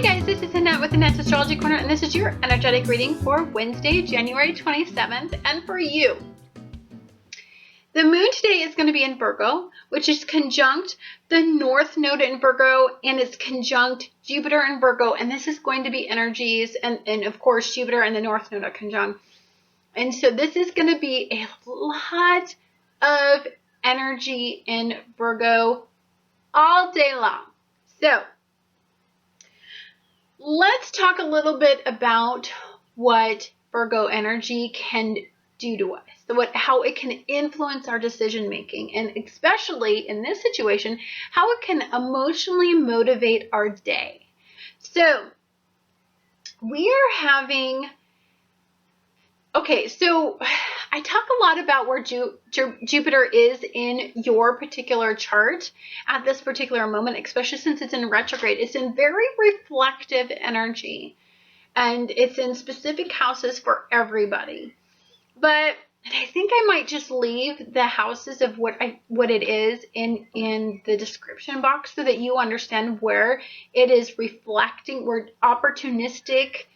Hi guys, this is Annette with Annette's Astrology Corner, and this is your energetic reading for Wednesday, January 27th, and for you. The moon today is going to be in Virgo, which is conjunct the North Node in Virgo, and it's conjunct Jupiter in Virgo, and this is going to be energies, and of course Jupiter and the North Node are conjunct. And so this is going to be a lot of energy in Virgo all day long. So let's talk a little bit about what Virgo energy can do to us, how it can influence our decision making, and especially in this situation, how it can emotionally motivate our day. So we are having, so I talk a lot about where Jupiter is in your particular chart at this particular moment, especially since it's in retrograde. It's in very reflective energy, and it's in specific houses for everybody. But I think I might just leave the houses of what it is in the description box so that you understand where it is reflecting, where opportunistic,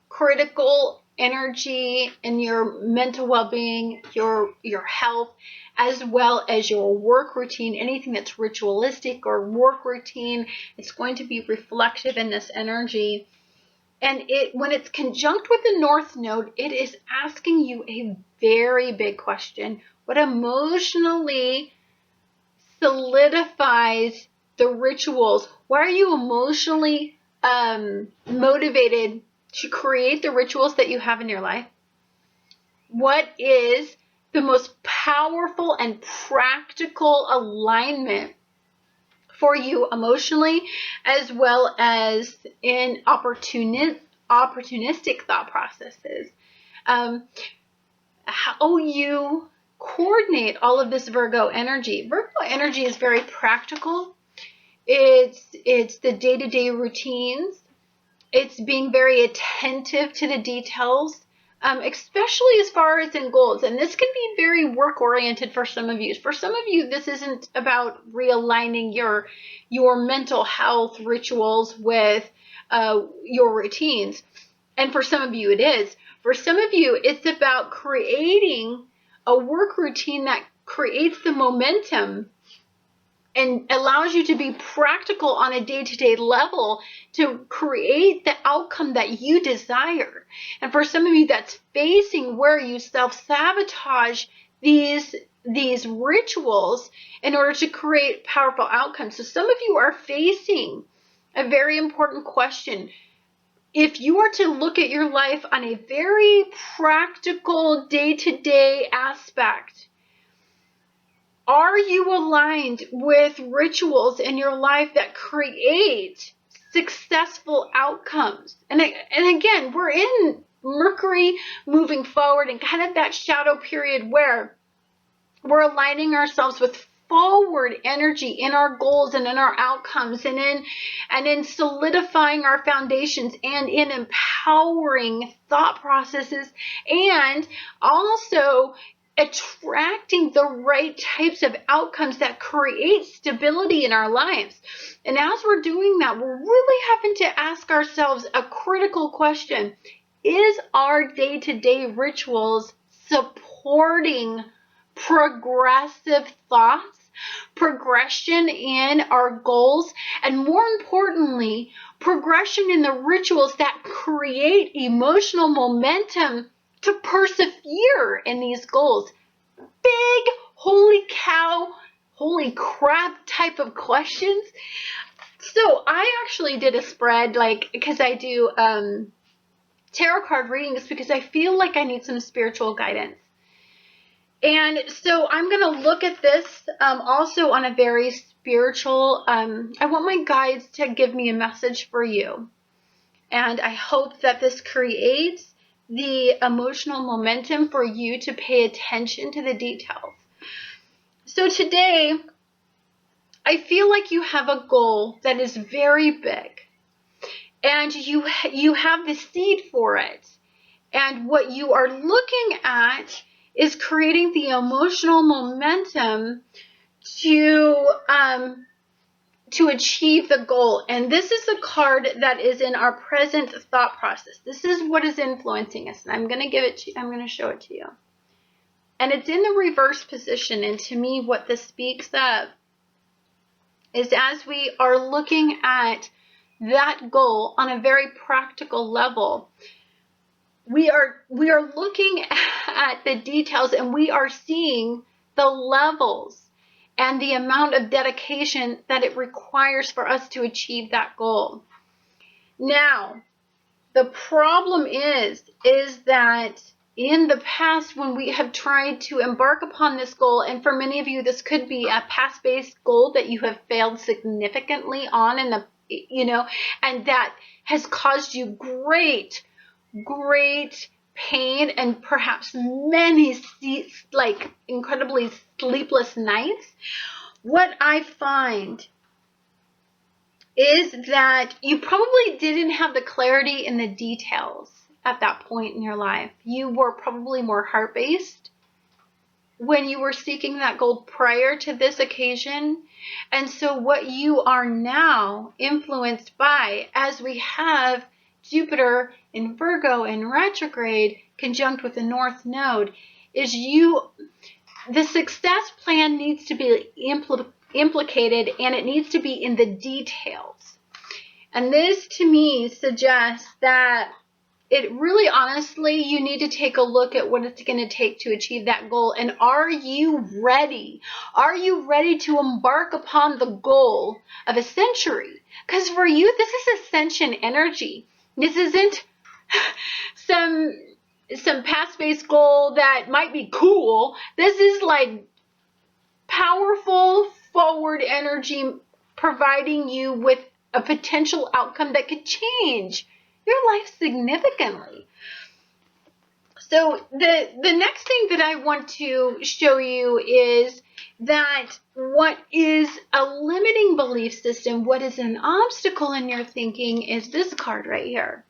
critical energy in your mental well-being, your health, as well as your work routine, anything that's ritualistic or work routine, it's going to be reflective in this energy. And when it's conjunct with the North Node, it is asking you a very big question. What emotionally solidifies the rituals? Why are you emotionally motivated to create the rituals that you have in your life? What is the most powerful and practical alignment for you emotionally, as well as in opportunistic thought processes? How you coordinate all of this Virgo energy. Virgo energy is very practical. It's the day-to-day routines. It's being very attentive to the details, especially as far as in goals. And this can be very work-oriented for some of you. For some of you, this isn't about realigning your mental health rituals with your routines. And for some of you, it is. For some of you, it's about creating a work routine that creates the momentum and allows you to be practical on a day-to-day level to create the outcome that you desire. And for some of you, that's facing where you self-sabotage these rituals in order to create powerful outcomes. So some of you are facing a very important question. If you are to look at your life on a very practical day-to-day aspect, are you aligned with rituals in your life that create successful outcomes? And again, we're in Mercury moving forward and kind of that shadow period where we're aligning ourselves with forward energy in our goals and in our outcomes, and in solidifying our foundations, and in empowering thought processes, and also attracting the right types of outcomes that create stability in our lives. And as we're doing that, we're really having to ask ourselves a critical question. Is our day-to-day rituals supporting progressive thoughts, progression in our goals, and more importantly, progression in the rituals that create emotional momentum to persevere in these goals? Big, holy cow, holy crap type of questions. So I actually did a spread, because I do tarot card readings, because I feel like I need some spiritual guidance. And so I'm going to look at this also on a very spiritual, I want my guides to give me a message for you. And I hope that this creates the emotional momentum for you to pay attention to the details. So today, I feel like you have a goal that is very big, and you have the seed for it. And what you are looking at is creating the emotional momentum to to achieve the goal. And this is the card that is in our present thought process. This is what is influencing us. And I'm going to give it to you. I'm going to show it to you. And it's in the reverse position. And to me, what this speaks of is as we are looking at that goal on a very practical level, we are looking at the details, and we are seeing the levels and the amount of dedication that it requires for us to achieve that goal. Now, the problem is that in the past, when we have tried to embark upon this goal, and for many of you, this could be a past-based goal that you have failed significantly on, and that has caused you great pain and perhaps many incredibly sleepless nights. What I find is that you probably didn't have the clarity in the details at that point in your life. You were probably more heart-based when you were seeking that goal prior to this occasion. And so what you are now influenced by, as we have Jupiter in Virgo in retrograde conjunct with the North Node, is the success plan needs to be implicated, and it needs to be in the details. And this to me suggests that it really, honestly, you need to take a look at what it's going to take to achieve that goal. And are you ready? Are you ready to embark upon the goal of a century? Because for you, this is ascension energy. This isn't some past-based goal that might be cool. This is like powerful forward energy, providing you with a potential outcome that could change your life significantly. So the next thing that I want to show you is that what is a limiting belief system, what is an obstacle in your thinking, is this card right here.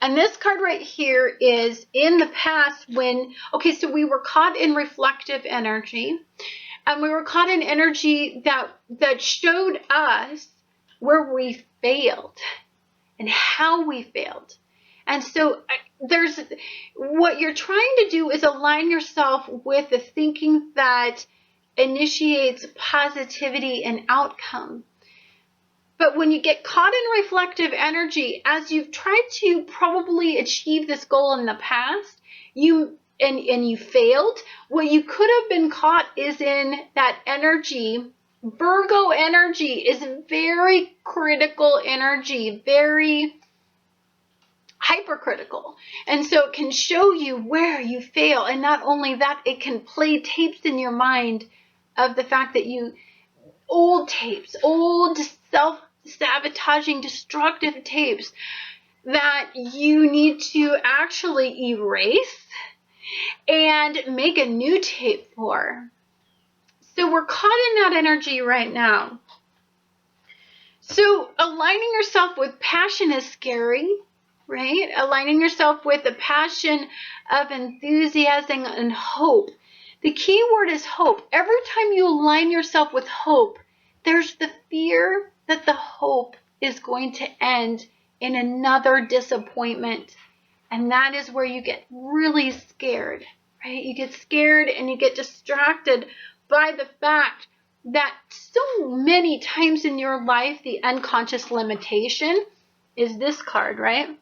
And this card right here is in the past when, so we were caught in reflective energy, and we were caught in energy that showed us where we failed and how we failed. And so what you're trying to do is align yourself with the thinking that initiates positivity and outcome. But when you get caught in reflective energy, as you've tried to probably achieve this goal in the past, you failed, what you could have been caught is in that energy. Virgo energy is very critical energy, very hypercritical. And so it can show you where you fail. And not only that, it can play tapes in your mind of the fact that old self-sabotaging, destructive tapes that you need to actually erase and make a new tape for. So we're caught in that energy right now. So aligning yourself with passion is scary, right? Aligning yourself with the passion of enthusiasm and hope. The key word is hope. Every time you align yourself with hope, there's the fear that the hope is going to end in another disappointment. And that is where you get really scared, right? You get scared and you get distracted by the fact that so many times in your life, the unconscious limitation is this card, right?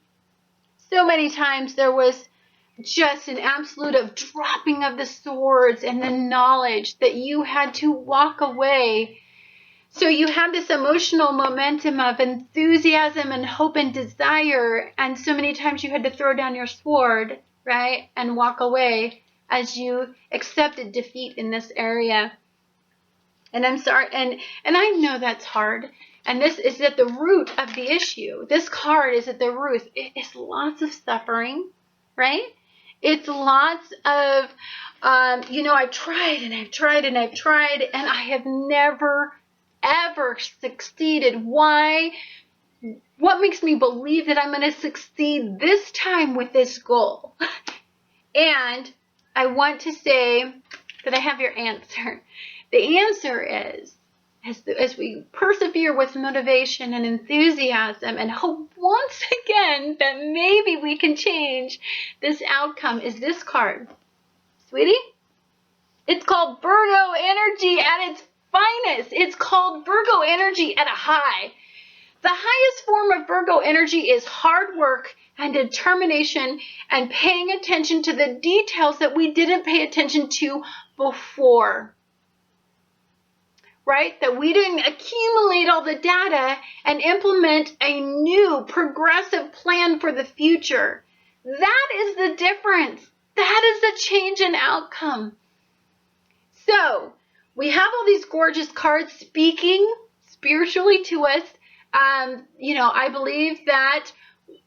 So many times there was just an absolute of dropping of the swords and the knowledge that you had to walk away. So you had this emotional momentum of enthusiasm and hope and desire, and so many times you had to throw down your sword, right, and walk away as you accepted defeat in this area. And I'm sorry, and I know that's hard. And this is at the root of the issue. This card is at the root. It's lots of suffering, right? It's lots of, I've tried and I've tried and I've tried, and I have never, ever succeeded. Why? What makes me believe that I'm going to succeed this time with this goal? And I want to say that I have your answer. The answer is as we persevere with motivation and enthusiasm and hope once again that maybe we can change this outcome, is this card. Sweetie, it's called Virgo energy at its finest. It's called Virgo energy at a high. The highest form of Virgo energy is hard work and determination and paying attention to the details that we didn't pay attention to before. Right? That we didn't accumulate all the data and implement a new progressive plan for the future. That is the difference. That is the change in outcome. So, we have all these gorgeous cards speaking spiritually to us. I believe that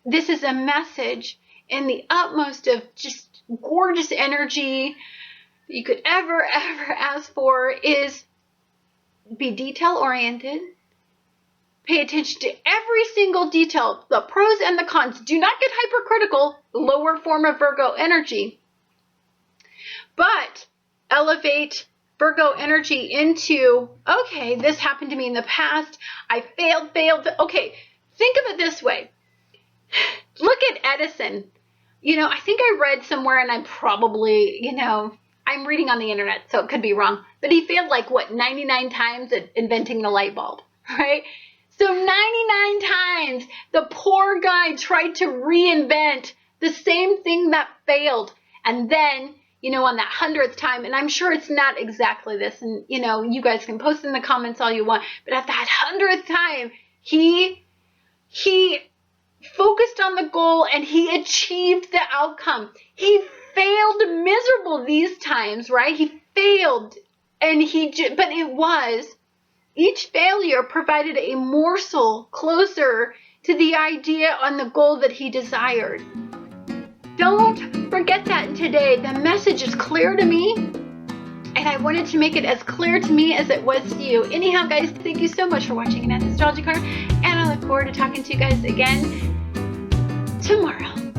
this is a message in the utmost of just gorgeous energy you could ever ask for, is be detail-oriented. Pay attention to every single detail, the pros and the cons. Do not get hypercritical, lower form of Virgo energy. But elevate Virgo energy into, okay, this happened to me in the past. I failed. Okay, think of it this way. Look at Edison. I think I read somewhere, and I'm probably, I'm reading on the internet, so it could be wrong. But he failed 99 times at inventing the light bulb, right? So 99 times the poor guy tried to reinvent the same thing that failed. And then, on that 100th time, and I'm sure it's not exactly this, and, you guys can post in the comments all you want, but at that 100th time, he focused on the goal and he achieved the outcome. He failed miserable these times, right? He failed, but it was, each failure provided a morsel closer to the idea on the goal that he desired. Don't forget that today. The message is clear to me, and I wanted to make it as clear to me as it was to you. Anyhow, guys, thank you so much for watching Annette's Astrology Card, and I look forward to talking to you guys again tomorrow.